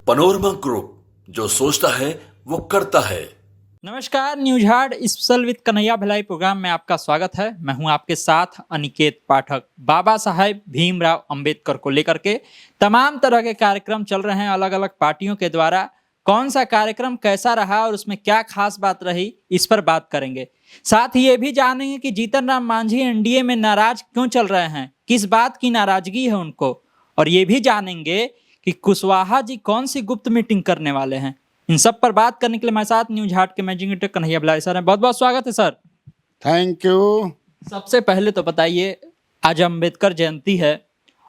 Panorama group, जो सोचता है वो करता है। नमस्कार, news heart special with Kanhaiya Bhilai programme में आपका स्वागत है। मैं हूं आपके साथ अनिकेत पाठक। बाबा साहेब भीमराव अंबेडकर को लेकर के तमाम तरह के कार्यक्रम चल रहे हैं अलग अलग पार्टियों के द्वारा। कौन सा कार्यक्रम कैसा रहा और उसमें क्या खास बात रही, इस पर बात करेंगे। साथ ही ये भी जानेंगे कि जीतन राम मांझी एनडीए में नाराज क्यों चल रहे हैं, किस बात की नाराजगी है उनको, और ये भी जानेंगे कि कुशवाहा जी कौन सी गुप्त मीटिंग करने वाले हैं। इन सब पर बात करने के लिए हमारे साथ न्यूज हार्ट के managing editor Kanhaiya Bhilai sir हैं। बहुत बहुत स्वागत है सर। Thank you. सबसे पहले तो बताइए, आज अंबेडकर जयंती है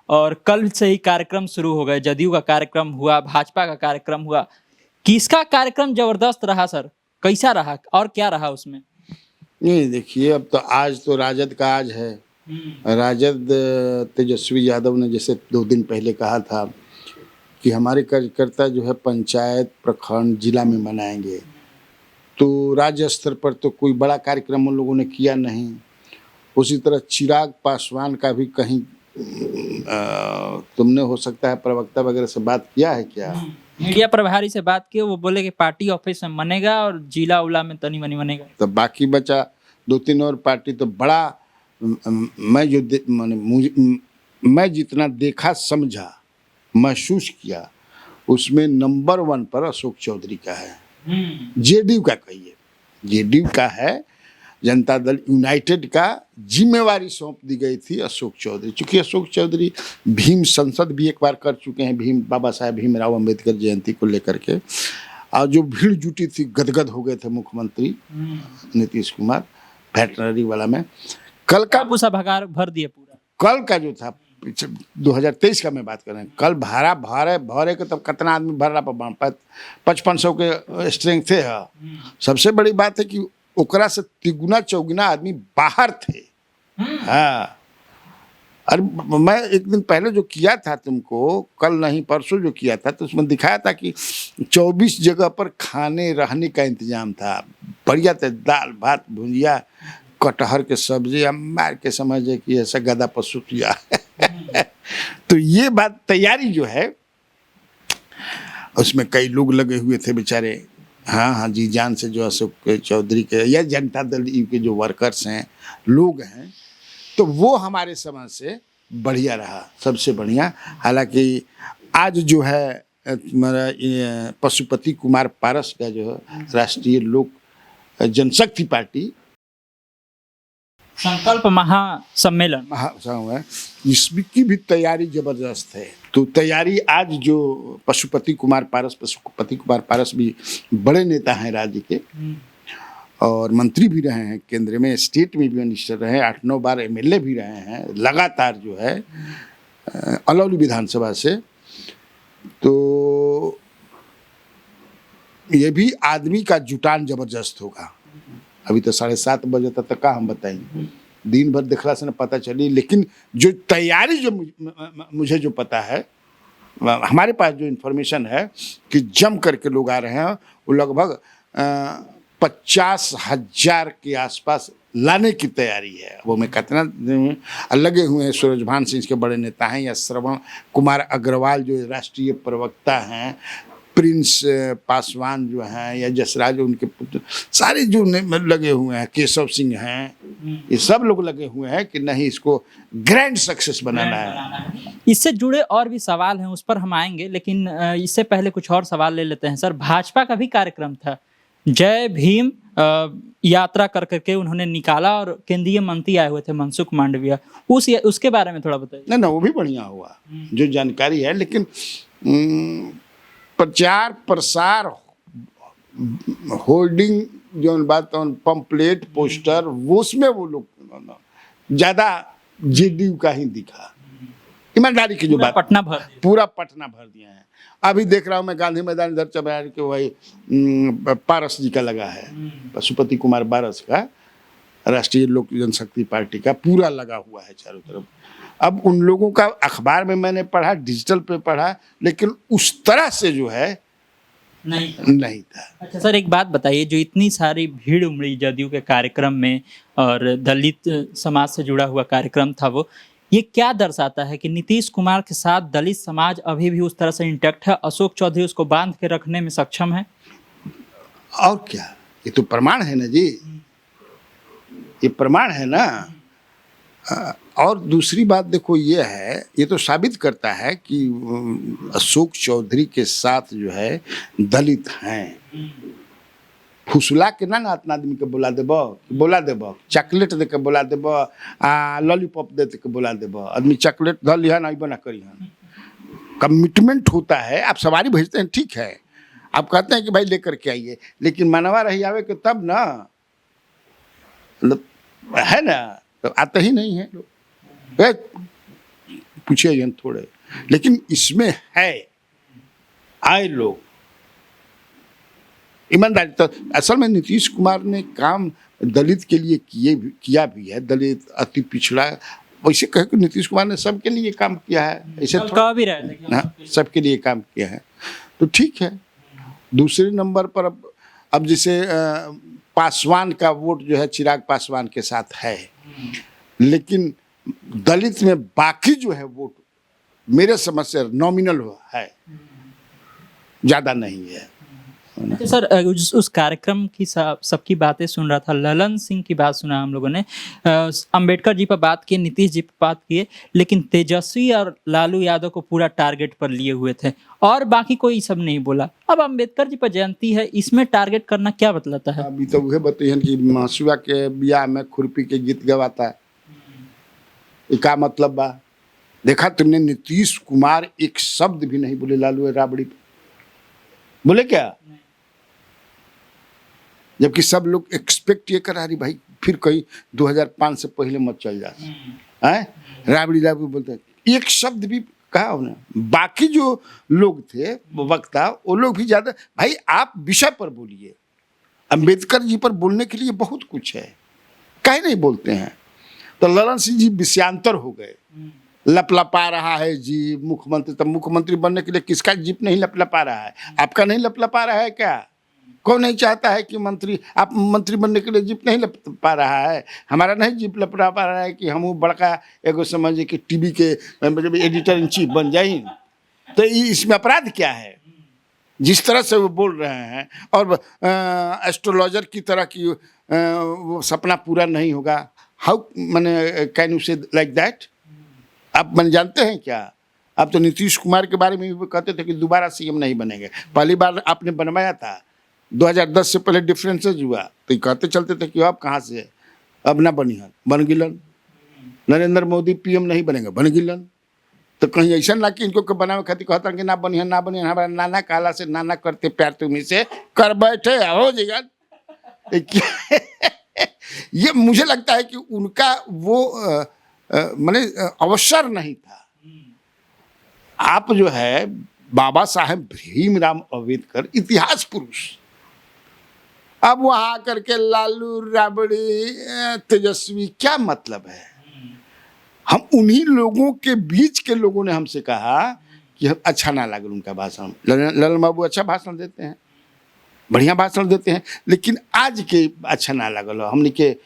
और कल से ही कार्यक्रम शुरू हो गए। जदयू का कार्यक्रम हुआ, भाजपा का कार्यक्रम हुआ। किसका कार्यक्रम जबरदस्त रहा सर, कैसा रहा और क्या रहा उसमें? नहीं देखिए, अब तो आज तो राजद का आज है। राजद तेजस्वी यादव ने जैसे 2 दिन पहले कहा था कि हमारे कार्यकर्ता जो है पंचायत, प्रखंड, जिला में मनाएंगे, तो राज्य स्तर पर तो कोई बड़ा कार्यक्रम उन लोगों ने किया नहीं। उसी तरह चिराग पासवान का भी कहीं तुमने हो सकता है प्रवक्ता वगैरह से बात किया है क्या? मीडिया प्रभारी से बात की, वो बोले कि पार्टी ऑफिस में मनेगा और जिला उला में तनी मनी मनेगा। तो बाकी बचा 2-3 और पार्टी तो बड़ा मैं जितना देखा, समझा, महसूस किया, उसमें नंबर 1 पर अशोक चौधरी का है। जेडीयू का कहिए, जेडीयू का है, जनता दल यूनाइटेड का जिम्मेवारी सौंप दी गई थी अशोक चौधरी। चूंकि अशोक चौधरी भीम संसद भी एक बार कर चुके हैं, भीम बाबा साहेब भीमराव अंबेडकर जयंती को लेकर के, और जो भीड़ जुटी थी, गदगद हो गए थे मुख्यमंत्री नीतीश कुमार वेटनरी वाला में। कल का भर दिए पूरा। कल का जो था 2023 का मैं बात कर रहे हैं, कल भरे के तब कितना आदमी भर रहा, 5500 के स्ट्रेंथ थे। सबसे बड़ी बात है कि ओकरा से तिगुना चौगुना आदमी बाहर थे। हाँ, अरे मैं एक दिन पहले जो किया था तुमको, कल नहीं परसों जो किया था, तो उसमें दिखाया था कि 24 जगह पर खाने रहने का इंतजाम था। बढ़िया थे, दाल भात भुजिया, कटहर के सब्जी, हम मार के समझे कि ऐसा गदा पशु किया। तो ये बात, तैयारी जो है उसमें कई लोग लगे हुए थे बेचारे। हाँ, जी जान से जो अशोक चौधरी के या जनता दल के जो वर्कर्स हैं, लोग हैं, तो वो हमारे समझ से बढ़िया रहा, सबसे बढ़िया। हालांकि आज जो है हमारा पशुपति कुमार पारस का जो है राष्ट्रीय लोक जनशक्ति पार्टी संकल्प महासम्मेलन है, इसकी भी तैयारी जबरदस्त है। तो तैयारी आज जो पशुपति कुमार पारस भी बड़े नेता हैं राज्य के, और मंत्री भी रहे हैं, केंद्र में, स्टेट में भी मिनिस्टर रहे हैं, 8-9 बार एमएलए भी रहे हैं लगातार जो है अलौली विधानसभा से। तो ये भी आदमी का जुटान जबरदस्त होगा। अभी तो 7:30 बजे तक का हम बताएंगे, दिन भर देखला से न पता चली। लेकिन जो तैयारी जो मुझे जो पता है, हमारे पास जो इन्फॉर्मेशन है कि जम करके लोग आ रहे हैं, वो लगभग 50,000 के आसपास लाने की तैयारी है। वो में कितना लगे हुए हैं, सूरजभान सिंह के बड़े नेता हैं, या श्रवण कुमार अग्रवाल जो राष्ट्रीय प्रवक्ता हैं, प्रिंस पासवान जो हैं, या जसराज उनके पुत्र, सारे जो लगे हुए हैं, केशव सिंह हैं, ये सब लोग लगे हुए हैं कि नहीं, इसको ग्रैंड सक्सेस बनाना है। इससे जुड़े और भी सवाल हैं, उस पर हम आएंगे, लेकिन इससे पहले कुछ और सवाल ले लेते हैं सर। भाजपा का भी कार्यक्रम था, जय भीम यात्रा कर करके उन्होंने निकाला, और केंद्रीय मंत्री आए हुए थे मनसुख मांडविया, उसके बारे में थोड़ा बताइए। नहीं, वो भी बढ़िया हुआ जो जानकारी है, लेकिन प्रचार प्रसार, होर्डिंग, जो बात, पंपलेट, पोस्टर, वो उसमें वो लोग ज्यादा जेडीयू का ही दिखा। ईमानदारी की जो बात, पूरा पटना भर दिया है। अभी देख रहा हूँ मैं गांधी मैदान इधर चल रहा है कि वही पारस जी का लगा है, पशुपति कुमार पारस का, राष्ट्रीय लोक जनशक्ति पार्टी का पूरा लगा हुआ है चारों तरफ। अब उन लोगों का अखबार में मैंने पढ़ा, डिजिटल पे पढ़ा, लेकिन उस तरह से जो है नहीं था। अच्छा सर, एक बात बताइए, जो इतनी सारी भीड़ उमड़ी जदयू के कार्यक्रम में और दलित समाज से जुड़ा हुआ कार्यक्रम था, वो ये क्या दर्शाता है कि नीतीश कुमार के साथ दलित समाज अभी भी उस तरह से इंटैक्ट है, अशोक चौधरी उसको बांध के रखने में सक्षम है? और क्या, ये तो प्रमाण है ना जी, ये प्रमाण है ना। और दूसरी बात देखो, ये है, ये तो साबित करता है कि अशोक चौधरी के साथ जो है दलित हैं। फुसला के ना अपना आदमी के बोला देब चॉकलेट दे के बोला देब, लॉलीपॉप दे के बोला देब, आदमी चॉकलेट धर लिहन अइबो ना करिहन। कमिटमेंट होता है, आप सवारी भेजते हैं ठीक है, आप कहते हैं कि भाई लेकर के आइए, लेकिन मनवा रही आवे के तब ना, मतलब है ना, तो आते ही नहीं है लोग। पूछिए थोड़े, लेकिन इसमें है आए लोग ईमानदारी। तो असल में नीतीश कुमार ने काम दलित के लिए किया भी है, दलित अति पिछड़ा, वैसे कहे कि नीतीश कुमार ने सबके लिए काम किया है, ऐसे कह भी रहे थे हाँ, सबके लिए काम किया है, तो ठीक है। दूसरे नंबर पर अब जैसे पासवान का वोट जो है चिराग पासवान के साथ है, लेकिन दलित में बाकी जो है वोट मेरे समझ से नॉमिनल है, ज़्यादा नहीं है। तो सर उस कार्यक्रम की सबकी बातें सुन रहा था, ललन सिंह की बात सुना हम लोगों ने, अंबेडकर जी पर बात की, नीतीश जी पर बात किए, लेकिन तेजस्वी और लालू यादव को पूरा टारगेट पर लिए हुए थे और बाकी कोई सब नहीं बोला। अब अंबेडकर जी पर जयंती है, इसमें टारगेट करना क्या बतलाता है? अभी तो वह बताइए कि महासुआ के बियाह में खुरपी के गीत गवाता है, क्या मतलब बा? देखा तुमने, नीतीश कुमार एक शब्द भी नहीं बोले लालू राबड़ी पे, बोले क्या? जबकि सब लोग एक्सपेक्ट ये करा रही भाई फिर कहीं 2005 से पहले मत चल जा, राबड़ी राबड़ी बोलते हैं, एक शब्द भी कहा उन्होंने। बाकी जो लोग थे वक्ता, वो लोग भी ज्यादा, भाई आप विषय पर बोलिए, अंबेडकर जी पर बोलने के लिए बहुत कुछ है, काहे नहीं बोलते हैं? तो ललन सिंह जी विषयांतर हो गए, लपलपा रहा है जी मुख्यमंत्री, तब मुख्यमंत्री बनने के लिए किसका जीप नहीं लपलपा रहा है? आपका नहीं लपलपा रहा है क्या? कौन नहीं चाहता है कि मंत्री, आप मंत्री बनने के लिए जीप नहीं लपलपा रहा है? हमारा नहीं जीप लपलपा रहा है कि हम बड़का एगो समझे कि टीवी के मतलब एडिटर इन चीफ बन जाए, तो इसमें अपराध क्या है? जिस तरह से वो बोल रहे हैं, और एस्ट्रोलॉजर की तरह की वो सपना पूरा नहीं होगा, हाउ मैंने कैन यू से लाइक दैट? आप मन जानते हैं क्या? आप तो नीतीश कुमार के बारे में भी कहते थे कि दोबारा सीएम नहीं बनेंगे, पहली बार आपने बनवाया था 2010 से पहले डिफरेंसेज हुआ, तो कहते चलते थे कि अब कहाँ से, अब ना बनिहन, बन गिलन। नरेंद्र मोदी पीएम नहीं बनेंगे, बन गिलन। तो कहीं ऐसा ना कि इनको बनावे खातिर कहता कि ना बनिहन ना बनिहन, हमारा नाना काला से नाना करते प्यार तुम्हें से कर बैठे हो जाएगा। ये मुझे लगता है कि उनका वो माने अवसर नहीं था। आप जो है बाबा साहेब भीमराव अम्बेडकर इतिहास पुरुष, अब वहां आकर के लालू राबड़ी तेजस्वी, क्या मतलब है? हम उन्हीं लोगों के बीच के लोगों ने हमसे कहा कि अच्छा ना लगे उनका भाषण। ललन बाबू अच्छा भाषण देते हैं, बढ़िया भाषण देते हैं, लेकिन आज के अच्छा ना लगल, हमने के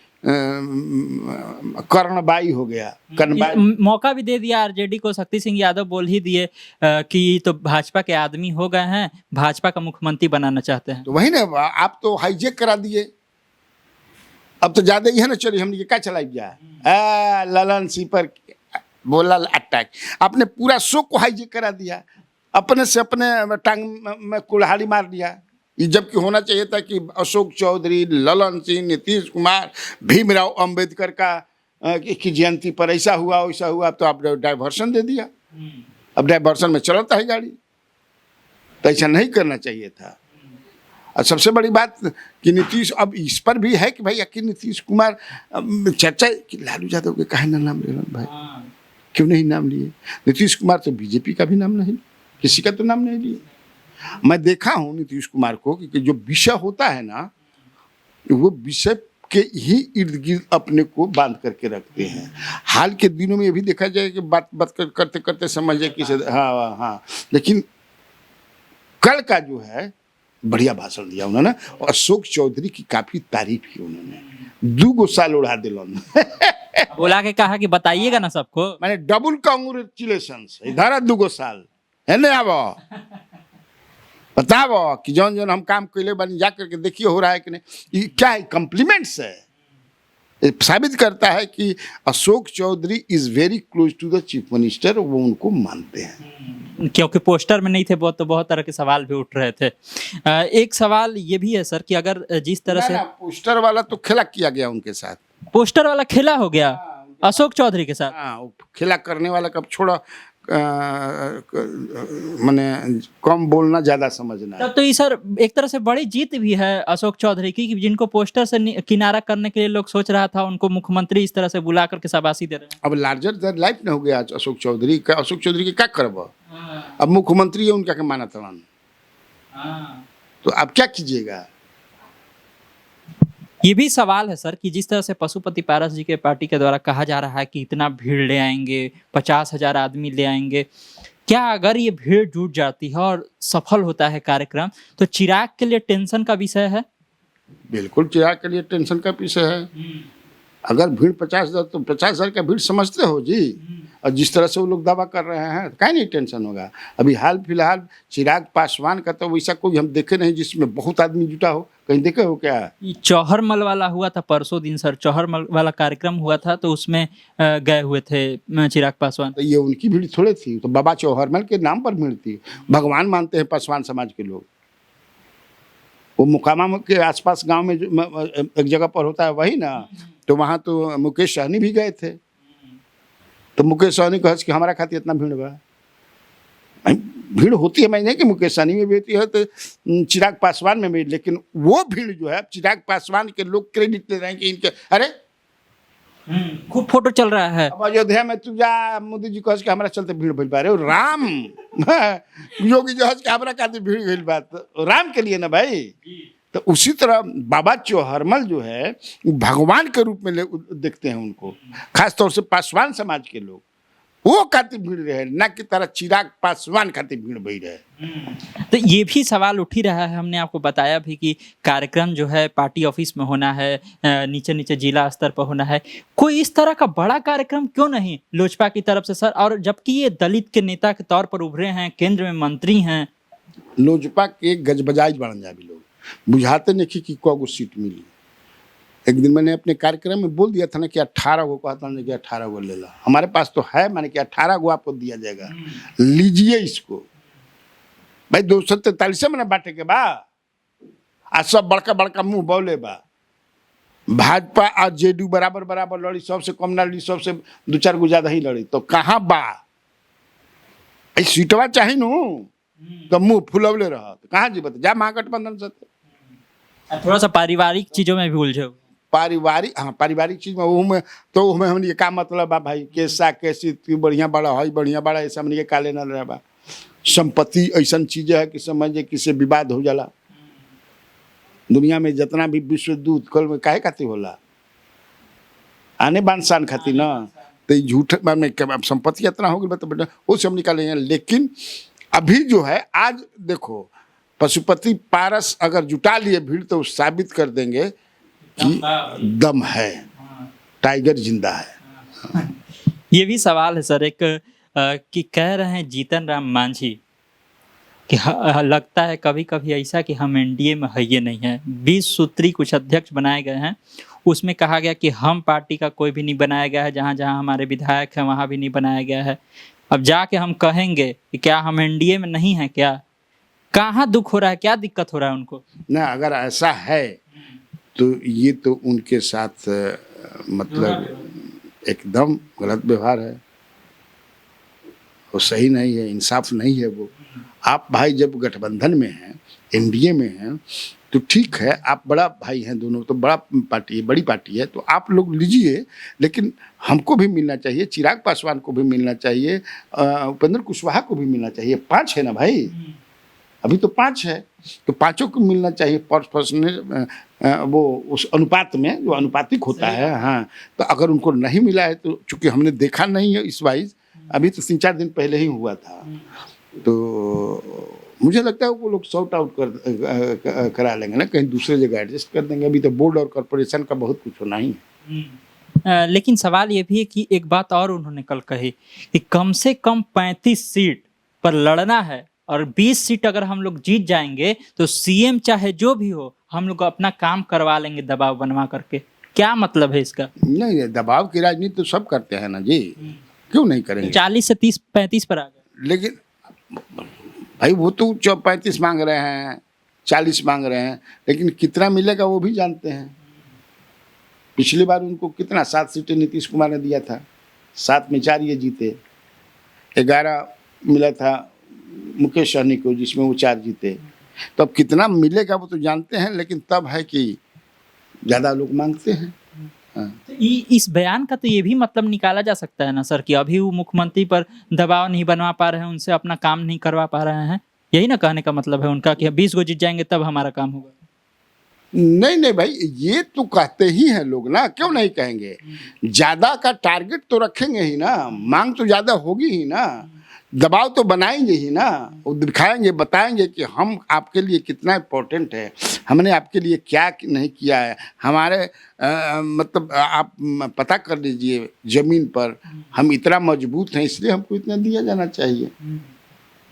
कर्णबाई हो गया, कर्णबाई। मौका भी दे दिया आरजेडी को, शक्ति सिंह यादव बोल ही दिए कि तो भाजपा के आदमी हो गए हैं, भाजपा का मुख्यमंत्री बनाना चाहते हैं। तो वही ना, आप तो हाईजेक करा दिए, अब तो ज्यादा ही है ना। चलिए हमने क्या चलाई दिया, ललन सिंह पर बोला अटैक, आपने पूरा शो को हाईजेक करा दिया, अपने से अपने टांग में कुल्हाड़ी मार दिया। ये जबकि होना चाहिए था कि अशोक चौधरी, ललन सिंह, नीतीश कुमार, भीमराव अंबेडकर की जयंती पर ऐसा हुआ वैसा हुआ, तो आप डाइवर्सन दे दिया। अब डाइवर्सन में चलता है गाड़ी, तो ऐसा नहीं करना चाहिए था। और सबसे बड़ी बात कि नीतीश, अब इस पर भी है कि भाई आखिर नीतीश कुमार चर्चा कि लालू यादव के काहे ना नाम ले भाई, क्यों नहीं नाम लिए? नीतीश कुमार तो बीजेपी का भी नाम नहीं, किसी का तो नाम नहीं लिए। मैं देखा हूँ नीतीश कुमार को कि जो विषय होता है ना, वो विषय के ही इर्द गिर्द अपने को बांध करके रखते हैं। हाल के दिनों में ये भी देखा जाए कि बात करते करते समझे कि हाँ, लेकिन कल का जो है बढ़िया भाषण दिया उन्होंने, और अशोक चौधरी की काफ़ी तारीफ की उन्होंने। 2 साल उड़ा दिलन। बुला के कहा कि बताइएगा ना सबको। मैंने डबल कांग्रेचुलेशन, इधर 2 साल है नहीं आबो बताबो कि जौन जौन हम काम कैले बनी जा करके देखिए हो रहा है कि नहीं। ये क्या है, कॉम्प्लीमेंट्स है। ये साबित करता है कि Ashok Chaudhary is very close to the chief minister, वो उनको मानते हैं। क्योंकि पोस्टर में नहीं थे वो, तो बहुत तरह के सवाल भी उठ रहे थे। एक सवाल ये भी है सर कि अगर जिस तरह से पोस्टर वाला तो खेला किया गया उनके साथ, पोस्टर वाला खेला हो गया अशोक चौधरी के साथ। हाँ, वो खेला करने वाला कब छोड़ा, मैंने कम बोलना ज्यादा समझना है। तब तो ये सर एक तरह से बड़ी जीत भी है अशोक चौधरी की, कि जिनको पोस्टर से किनारा करने के लिए लोग सोच रहा था, उनको मुख्यमंत्री इस तरह से बुला करके शाबाशी दे रहे हैं। अब लार्जर देन लाइफ न हो गया अशोक चौधरी का। अशोक चौधरी के क्या करब, अब मुख्यमंत्री है उनका के माना तलन, तो अब क्या कीजिएगा। ये भी सवाल है सर कि जिस तरह से पशुपति पारस जी के पार्टी के द्वारा कहा जा रहा है कि इतना भीड़ ले आएंगे, 50,000 आदमी ले आएंगे, क्या अगर ये भीड़ जुट जाती है और सफल होता है कार्यक्रम, तो चिराग के लिए टेंशन का विषय है? बिल्कुल चिराग के लिए टेंशन का विषय है। अगर भीड़ 50,000 तो 50,000 का भीड़ समझते हो जी, और जिस तरह से वो लोग दावा कर रहे हैं, काहे नहीं टेंशन होगा। अभी हाल फिलहाल चिराग पासवान का तो वैसा कोई हम देखे नहीं जिसमें बहुत आदमी जुटा हो, कहीं देखे हो क्या? ये चौहरमल वाला हुआ था परसों दिन सर, चौहरमल वाला कार्यक्रम हुआ था, तो उसमें गए हुए थे चिराग पासवान। तो ये उनकी भीड़ थोड़े थी, तो बाबा चौहरमल के नाम पर भीड़ थी। भगवान मानते हैं पासवान समाज के लोग। वो मुकामा के आसपास गांव में एक जगह पर होता है वही ना, तो वहाँ तो मुकेश सहनी भी गए थे। तो मुकेश सहनी कहा कि हमारा खातिर इतना भीड़ बा, भीड़ होती है, मैं नहीं कि मुकेश सहनी में भी होती है, तो चिराग पासवान में भी, लेकिन वो भीड़ जो है चिराग पासवान के लोग क्रेडिट ले रहे हैं कि इनके, अरे खूब फोटो चल रहा है। अब अयोध्या में तू जा, मोदी जी कह के हमारा चलते भीड़ भइल बा रे, राम योगी जो है कि हमारा खातिर भीड़ भइल बा, तो राम के लिए ना भाई। तो उसी तरह बाबा चौहरमल जो है भगवान के रूप में देखते हैं उनको, खास तौर से पासवान समाज के लोग। वो खातिर भीड़ रहे, ना कि तरह चिराग पासवान खातिर भीड़ भई रहे। तो ये भी सवाल उठ ही रहा है, हमने आपको बताया भी कि कार्यक्रम जो है पार्टी ऑफिस में होना है, नीचे नीचे जिला स्तर पर होना है, कोई इस तरह का बड़ा कार्यक्रम क्यों नहीं लोजपा की तरफ से सर? और जबकि ये दलित के नेता के तौर पर उभरे हैं, केंद्र में मंत्री हैं। लोजपा के गजबजाइज बन जा भी लोग, बुझाते नहीं कि को सीट मिली। एक दिन मैंने अपने कार्यक्रम में बोल दिया था ना कि 18 गो, कहता हूँ कि 18 गो ले ला, हमारे पास तो है, माने कि 18 गो आपको दिया जाएगा, लीजिए इसको भाई। 243 में बांटे के बा, आज सब बड़का बड़का मुंह बोले बा। भाजपा और जेडीयू बराबर बराबर लड़ी, सबसे कम ना लड़ी, सबसे 2-4 गो ज्यादा ही लड़ी, तो कहाँ बा सीटवा चाहिए नु, तो मुंह फुलवले रह, तो कहाँ जी बता जा महागठबंधन से। थोड़ा सा पारिवारिक चीजों में भी उलझे, पारिवारिक, हाँ पारिवारिक चीज में वो में तो उसमें हमने क्या मतलब बा भाई, कैसा कैसी बढ़िया बड़ा है, बढ़िया बड़ा ऐसा हमने के काले न रहा बा। संपत्ति ऐसा चीज है कि समझे किसी विवाद हो जाला। दुनिया में जितना भी विश्व युद्ध उत्कल में काहे खातिर होला, आने बान शान खातिर ना, तो झूठ में संपत्ति इतना हो गई तो वो से हम निकालेंगे। लेकिन अभी जो है आज देखो, पशुपति पारस अगर जुटा लिए भीड़ तो साबित कर देंगे कि दम है, टाइगर जिंदा है। ये भी सवाल है सर एक कि कह रहे हैं जीतन राम मांझी कि लगता है कभी कभी ऐसा कि हम एनडीए में है ये नहीं है। 20 सूत्री कुछ अध्यक्ष बनाए गए हैं, उसमें कहा गया कि हम पार्टी का कोई भी नहीं बनाया गया है, जहाँ जहाँ हमारे विधायक हैं वहाँ भी नहीं बनाया गया है। अब जाके हम कहेंगे कि क्या हम एनडीए में नहीं है क्या? कहाँ दुख हो रहा है, क्या दिक्कत हो रहा है उनको? ना अगर ऐसा है तो ये तो उनके साथ मतलब एकदम गलत व्यवहार है, वो सही नहीं है, इंसाफ नहीं है वो। आप भाई जब गठबंधन में हैं, एनडीए में हैं, तो ठीक है, आप बड़ा भाई हैं दोनों, तो बड़ा पार्टी है, बड़ी पार्टी है, तो आप लोग लीजिए, लेकिन हमको भी मिलना चाहिए, चिराग पासवान को भी मिलना चाहिए, उपेंद्र कुशवाहा को भी मिलना चाहिए। 5 है ना भाई, अभी तो 5 है, तो 5 को मिलना चाहिए पर्सनल, वो उस अनुपात में जो अनुपातिक होता है। हाँ, तो अगर उनको नहीं मिला है तो चूंकि हमने देखा नहीं है इस वाइज, अभी तो 3-4 दिन पहले ही हुआ था, तो मुझे लगता है वो लोग सॉर्ट आउट करा लेंगे ना, कहीं दूसरे जगह एडजस्ट कर देंगे। अभी तो बोर्ड और कॉर्पोरेशन का बहुत कुछ होना ही है। लेकिन सवाल ये भी है कि एक बात और उन्होंने कल कही कि कम से कम 35 सीट पर लड़ना है और 20 सीट अगर हम लोग जीत जाएंगे तो सीएम चाहे जो भी हो हम लोग अपना काम करवा लेंगे दबाव बनवा करके। क्या मतलब है इसका? नहीं, दबाव की राजनीति तो सब करते हैं ना जी, क्यों नहीं करेंगे? 40 से 30-35 पर आ गए। लेकिन भाई वो तो 35 मांग रहे हैं, 40 मांग रहे हैं, लेकिन कितना मिलेगा वो भी जानते हैं। पिछली बार उनको कितना 7 सीटें नीतीश कुमार ने दिया था, 7 में 4 ये जीते, 11 मिला था मुकेश सहनी को जिसमें वो 4 जीते। तो अब कितना मिलेगा वो तो जानते हैं, लेकिन तब है कि ज़्यादा लोग मांगते हैं। हाँ। तो इस बयान का तो ये भी मतलब निकाला जा सकता है ना सर कि अभी वो मुख्यमंत्री पर दबाव नहीं बनवा पा रहे हैं, उनसे अपना काम नहीं करवा पा रहे हैं, यही ना कहने का मतलब है उनका कि 20 को जीत जाएंगे तब हमारा काम होगा। नहीं भाई, ये तो कहते ही हैं लोग ना, क्यों नहीं कहेंगे? ज्यादा का टारगेट तो रखेंगे ही ना, मांग तो ज्यादा होगी ही ना, दबाव तो बनाएंगे ही ना, वो दिखाएंगे, बताएंगे कि हम आपके लिए कितना इम्पोर्टेंट है, हमने आपके लिए क्या नहीं किया है, हमारे मतलब आप पता कर लीजिए जमीन पर हम इतना मजबूत हैं, इसलिए हमको इतना दिया जाना चाहिए।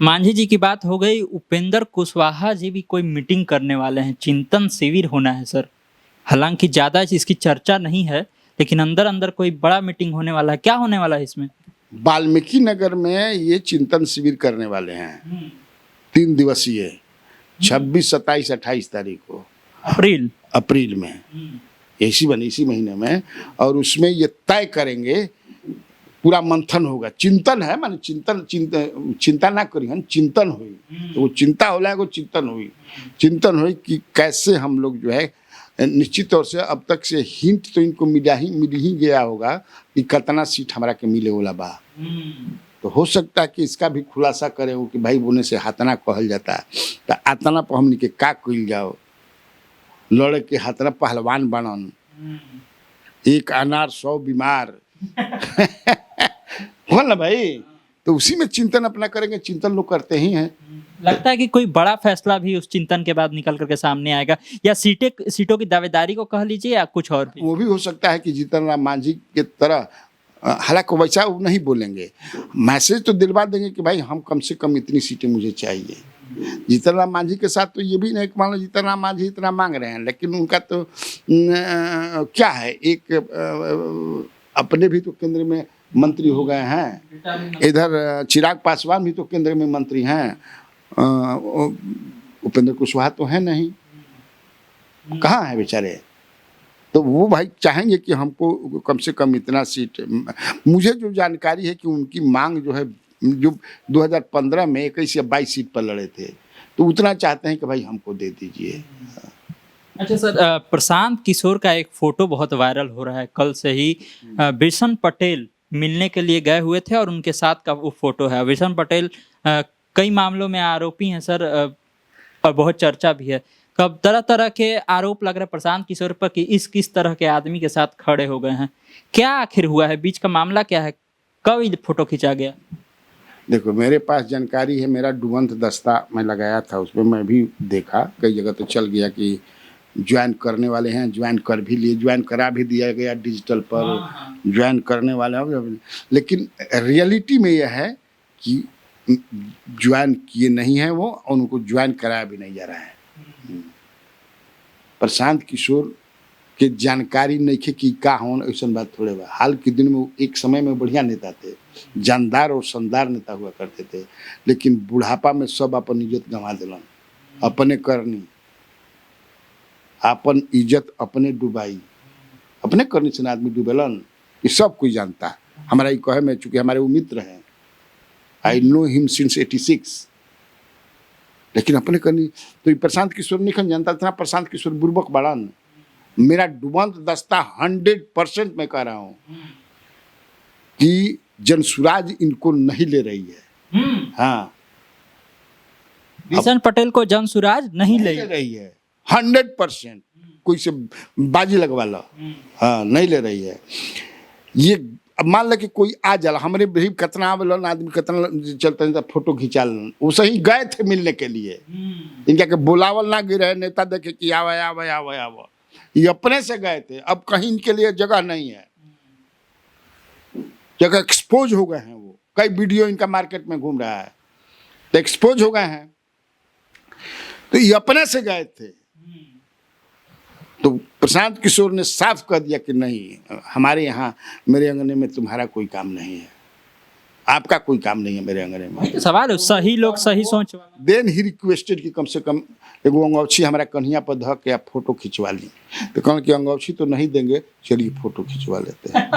मांझी जी की बात हो गई, उपेंद्र कुशवाहा जी भी कोई मीटिंग करने वाले हैं, चिंतन शिविर होना है सर। हालांकि ज्यादा इसकी चर्चा नहीं है, लेकिन अंदर अंदर कोई बड़ा मीटिंग होने वाला है। क्या होने वाला है इसमें? वाल्मीकि नगर में ये चिंतन शिविर करने वाले हैं, 3 दिवसीय, 26, 27, 28 तारीख को अप्रैल में, इसी महीने में। और उसमें ये तय करेंगे, पूरा मंथन होगा, चिंतन है, माने चिंता ना करी हम, चिंतन हुई तो वो चिंता होला को चिंतन हुई कि कैसे हम लोग जो है, निश्चित तौर से अब तक से हिंट तो इनको मिल ही गया होगा कि कितना सीट हमारा के मिले वाला बा। तो हो सकता है कि इसका भी खुलासा करे कि भाई बोने से हाथना कहल जाता है, तो आतना पर हमने के का कइल जाओ, लड़े के हाथना पहलवान बनन, एक अनार 100 बीमार हो ना भाई। तो उसी में चिंतन अपना करेंगे, चिंतन लोग करते ही हैं। लगता है कि कोई बड़ा फैसला भी उस चिंतन के बाद निकल करके सामने आएगा, या सीटों की दावेदारी को कह लीजिए या कुछ और भी। वो भी हो सकता है कि जीतन राम मांझी के तरह, हालांकि वैसा वो नहीं बोलेंगे, मैसेज तो दिलवा देंगे कि भाई हम कम से कम इतनी सीटें मुझे चाहिए। जीतन राम मांझी के साथ तो ये भी नहीं, मान लो जीतन राम मांझी इतना मांग रहे हैं, लेकिन उनका तो क्या है, एक अपने भी तो केंद्र में मंत्री हो गए हैं, इधर चिराग पासवान भी तो केंद्र में मंत्री हैं, उपेंद्र कुशवाहा तो है नहीं, कहाँ है बेचारे। तो वो भाई चाहेंगे कि हमको कम से कम इतना सीट। मुझे जो जानकारी है कि उनकी मांग जो है, जो 2015 में 21 या 22 सीट पर लड़े थे, तो उतना चाहते हैं कि भाई हमको दे दीजिए। अच्छा सर, प्रशांत किशोर का एक फोटो बहुत वायरल हो रहा है, कल से ही बिशन पटेल मिलने के लिए गए हुए थे और उनके साथ का वो फोटो है। बिशन पटेल कई मामलों में आरोपी हैं सर, और बहुत चर्चा भी है। कब तरह तरह के आरोप लग रहे हैं प्रशांत किशोर पर कि किस तरह के आदमी के साथ खड़े हो गए हैं। क्या आखिर हुआ है, बीच का मामला क्या है, कब ये फोटो खींचा गया? देखो, मेरे पास जानकारी है, मेरा डुबंत दस्ता मैं लगाया था, उसमें मैं भी देखा, कई जगह तो चल गया कि ज्वाइन करने वाले हैं, ज्वाइन कर भी लिए, ज्वाइन करा भी दिया गया डिजिटल पर, ज्वाइन करने वाले हैं। लेकिन रियलिटी में यह है कि ज्वाइन किए नहीं है वो, और उनको ज्वाइन कराया भी नहीं जा रहा है। प्रशांत किशोर के जानकारी नहीं है कि का होन, ऐसा बात थोड़े बा। हाल के दिन में एक समय में बढ़िया नेता थे, जानदार और शानदार नेता हुआ करते थे, लेकिन बुढ़ापा में सब अपन इज्जत गंवा दिलन, अपने करनी, अपन इज्जत अपने डुबाई, अपने करनी से आदमी डूबेलन, ये सब कोई जानता है। हमारा ये कहे में, चूंकि हमारे वो मित्र हैं, आई नो हिम सिंस 86, लेकिन अपने करनी तो प्रशांत किशोर नहीं जानता था। प्रशांत किशोर बुर्बक बड़ान, मेरा डुबंत दस्ता 100% मैं कह रहा हूँ कि जनसुराज इनको नहीं ले रही है। हाँ, बिशन पटेल को जनसुराज नहीं ले रही है, 100%। कोई से बाजी लगवा लो, हाँ, नहीं ले रही है। ये अब मान ल कि कोई आ जाला हमरे भी कितना आवेलन आदमी कितना चलते हैं तो फोटो खिंचा लन वो सही गए थे मिलने के लिए इनका के बुलावल ना गिरे नेता देखे कि आवे आवे आवे आवे ये अपने से गए थे अब कहीं इनके लिए जगह नहीं है जगह एक्सपोज हो गए हैं वो कई वीडियो इनका मार्केट में घूम रहा है तो एक्सपोज हो गए हैं तो ये अपने से गए थे तो प्रशांत किशोर ने साफ कह दिया कि नहीं हमारे यहाँ मेरे अंगने में तुम्हारा कोई काम नहीं है आपका कोई काम नहीं है मेरे अंगने में तो सवाल है सही लोग सही सोच वाला। देन ही रिक्वेस्टेड कि कम से कम एगो अंगौछी हमारा कन्हैया पर धक के आप फोटो खिंचवा ली तो कहना कि अंगौछी तो नहीं देंगे चलिए फोटो खिंचवा लेते हैं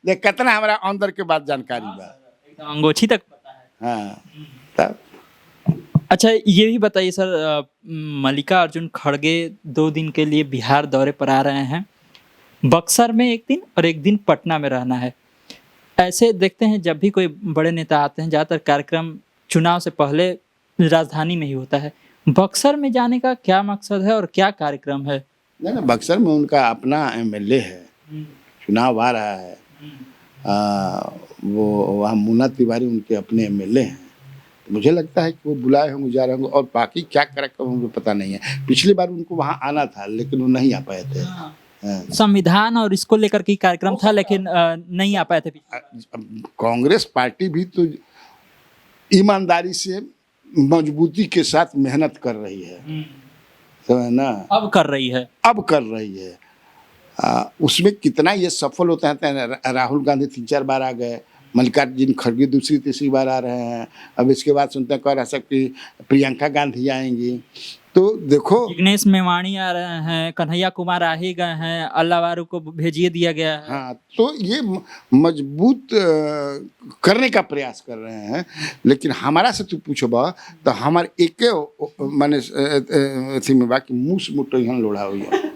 देख कितना हमारा अंदर के बाद जानकारी बा एकदम अंगोछी तक पता है। हाँ तब अच्छा ये भी बताइए सर, मल्लिकार्जुन खड़गे 2 दिन के लिए बिहार दौरे पर आ रहे हैं। बक्सर में एक दिन और एक दिन पटना में रहना है। ऐसे देखते हैं जब भी कोई बड़े नेता आते हैं ज़्यादातर कार्यक्रम चुनाव से पहले राजधानी में ही होता है। बक्सर में जाने का क्या मकसद है और क्या कार्यक्रम है? नहीं ना बक्सर में उनका अपना एमएलए है, चुनाव आ रहा है। वो वहाँ मुन्ना तिवारी उनके अपने एमएलए हैं। तो मुझे लगता है कि वो बुलाए होंगे जा रहे होंगे और बाकी क्या कार्यक्रम मुझे पता नहीं है। पिछली बार उनको वहाँ आना था लेकिन वो नहीं आ पाए थे। संविधान और इसको लेकर के कार्यक्रम था लेकिन नहीं आ पाए थे। कांग्रेस पार्टी भी तो ईमानदारी से मजबूती के साथ मेहनत कर रही है, समझ ना, अब कर रही है। उसमें कितना ये सफल होता है। राहुल गांधी 3-4 बार आ गए, मल्लिकार्जुन खड़गे दूसरी तीसरी बार आ रहे हैं। अब इसके बाद सुनते हैं कह रहा सब कि प्रियंका गांधी आएंगी। तो देखो जिग्नेश मेवाणी आ रहे हैं, कन्हैया कुमार आ ही गए हैं, अल्लावारू को भेजिए दिया गया है। हाँ, तो ये मजबूत करने का प्रयास कर रहे हैं। लेकिन हमारा से तू पूछबा तो हमारे एक माने अथी में बाकी मुस मुटन लोढ़ा हुई है।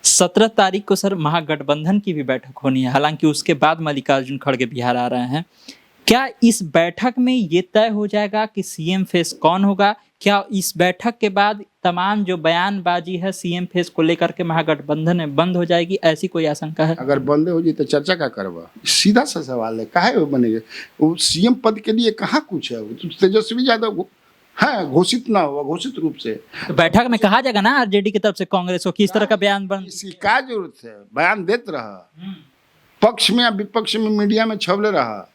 17 तारीख को सर महागठबंधन की भी बैठक होनी है। हालांकि उसके बाद मल्लिकार्जुन खड़गे बिहार आ रहे हैं। क्या इस बैठक में ये तय हो जाएगा कि सीएम फेस कौन होगा? क्या इस बैठक के बाद तमाम जो बयानबाजी है सीएम फेस को लेकर के महागठबंधन में बंद हो जाएगी, ऐसी कोई आशंका है? अगर बंद हो जाए तो चर्चा का करवा? सीधा सा सवाल है, काहे वो बनेगा? वो सीएम पद के लिए कहाँ कुछ है? तो तेजस्वी यादव है घोषित ना हुआ घोषित रूप से। तो बैठक में कहा जाएगा ना आरजेडी की तरफ से कांग्रेस को किस तरह का बयान बन, इसकी क्या जरूरत है? बयान देते रहा, पक्ष में या विपक्ष में मीडिया में छवले रहा।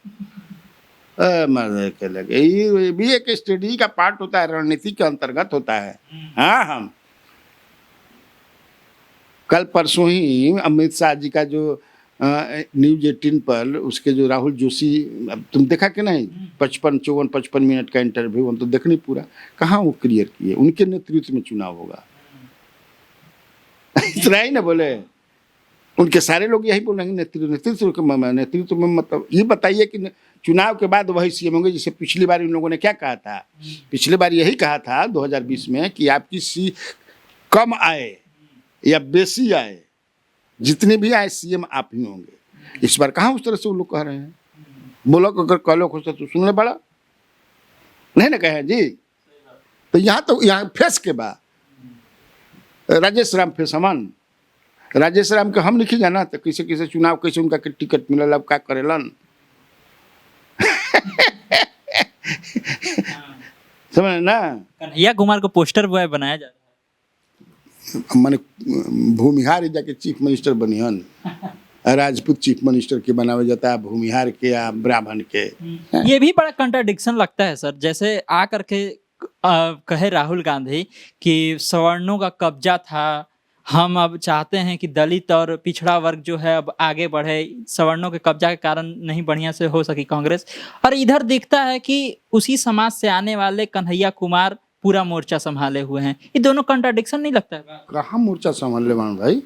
के लगे ये भी एक स्ट्रेटेजी का पार्ट होता है, रणनीति के अंतर्गत होता है। हाँ, हम कल परसों ही अमित शाह जी का जो न्यूज 18 पर उसके जो राहुल जोशी, तुम देखा कि नहीं, 55 मिनट का इंटरव्यू, हम तो देखनी पूरा, कहाँ वो क्लियर किए उनके नेतृत्व में चुनाव होगा। इतना ही ना बोले, उनके सारे लोग यही बोलेंगे नेतृत्व में मतलब ये बताइए कि चुनाव के बाद वही सीएम होंगे। जैसे पिछली बार इन लोगों ने क्या कहा था, पिछली बार यही कहा था 2020 में कि आपकी सीट कम आए या बेसी आए, जितने भी आए सीएम आप ही होंगे। इस बार कहाँ उस तरह से वो लोग कह रहे हैं? बोलो अगर कहलो खुश तो सुन ले बड़ा नहीं ना कहे जी। तो यहाँ फेस के बाद राजेश राम फेस अमन, राजेश राम के हम लिखी जाना तो किसे किसे चुनाव कैसे उनका टिकट मिलल, अब क्या करेलन समझ ना। कन्हैया कुमार को पोस्टर बॉय बनाया जा रहा है। माने भूमिहार जाके चीफ मिनिस्टर बनिहन, राजपूत चीफ मिनिस्टर के बनावे जाता है, भूमिहार के या ब्राह्मण के। ये भी बड़ा कंट्राडिक्शन लगता है सर। जैसे आ करके कहे राहुल गांधी कि सवर्णों का कब्जा था, हम अब चाहते हैं कि दलित और पिछड़ा वर्ग जो है अब आगे बढ़े, सवर्णों के कब्जा के कारण नहीं बढ़िया से हो सकी कांग्रेस। और इधर दिखता है कि उसी समाज से आने वाले कन्हैया कुमार पूरा मोर्चा संभाले हुए हैं। ये दोनों कंट्राडिक्शन नहीं लगता है? कहाँ मोर्चा संभाल ले भाई,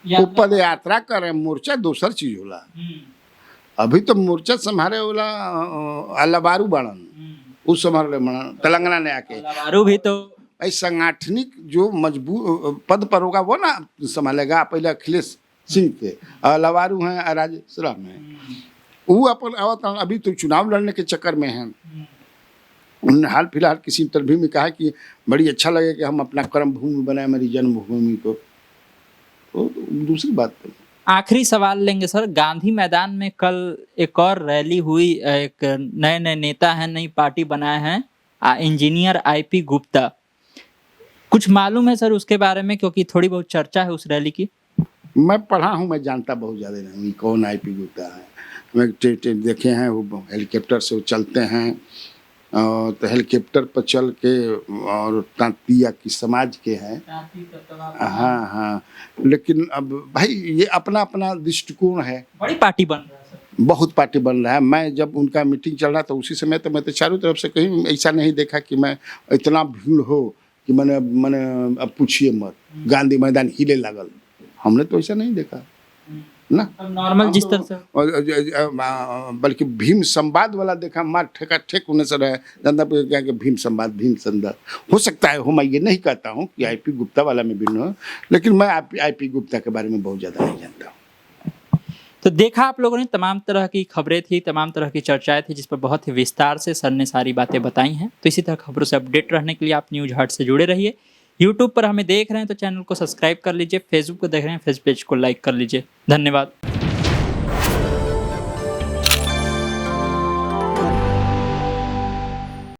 वो पद यात्रा करे, मोर्चा दूसर चीज होला। अभी तो मोर्चा संभाले होला अल्लाबारू बाड़न, उस संभाले तेलंगाना ने आके। अल्लाबारू भी तो संगठनिक जो मजबूत पद पर होगा वो ना संभालेगा। पहले अखिलेश सिंह थे, लवारू हैं, राजेश राम हैं, वो अपन आवत अभी तो चुनाव लड़ने के चक्कर में हैं। उन्होंने हाल फिलहाल किसी इंटरव्यू में कहा कि बड़ी अच्छा लगे कि हम अपना कर्म भूमि बनाए, मेरी जन्मभूमि को। तो दूसरी बात आखिरी सवाल लेंगे सर। गांधी मैदान में कल एक और रैली हुई, एक नए नए नेता हैं, नई पार्टी बनाए हैं, इंजीनियर आईपी गुप्ता। कुछ मालूम है सर उसके बारे में, क्योंकि थोड़ी बहुत चर्चा है उस रैली की? मैं पढ़ा हूँ, मैं जानता बहुत ज़्यादा नहीं कौन आईपी गुप्ता है। मैं देखे हैं वो हेलीकॉप्टर से वो चलते हैं, तो हेलीकॉप्टर पर चल के, और तांतिया की समाज के हैं। हाँ हाँ, लेकिन अब भाई ये अपना अपना दृष्टिकोण है। बड़ी पार्टी बन रहा है सर। बहुत पार्टी बन रहा है। मैं जब उनका मीटिंग चल रहा था उसी समय, तो मैं तो चारों तरफ से कहीं ऐसा नहीं देखा कि मैं इतना भीड़ हो कि मैंने मैंने अब पूछिए मत, गांधी मैदान हिले लागल। हमने तो ऐसा नहीं देखा ना। नॉर्मल जिस तरह से, बल्कि भीम संवाद वाला देखा, मार ठेका ठेक होने से रहे जनता पे क्या कि भीम संवाद भीम संवाद हो सकता है हो। मैं ये नहीं कहता हूँ कि आईपी गुप्ता वाला में भिन्न हो, लेकिन मैं आईपी गुप्ता के बारे में बहुत ज़्यादा नहीं जानता हूँ। तो देखा आप लोगों ने, तमाम तरह की खबरें थी, तमाम तरह की चर्चाएं थी, जिस पर बहुत ही विस्तार से सर ने सारी बातें बताई हैं। तो इसी तरह खबरों से अपडेट रहने के लिए आप न्यूज़ हट से जुड़े रहिए। यूट्यूब पर हमें देख रहे हैं तो चैनल को सब्सक्राइब कर लीजिए, फेसबुक को देख रहे हैं फेस पेज को लाइक कर लीजिए। धन्यवाद।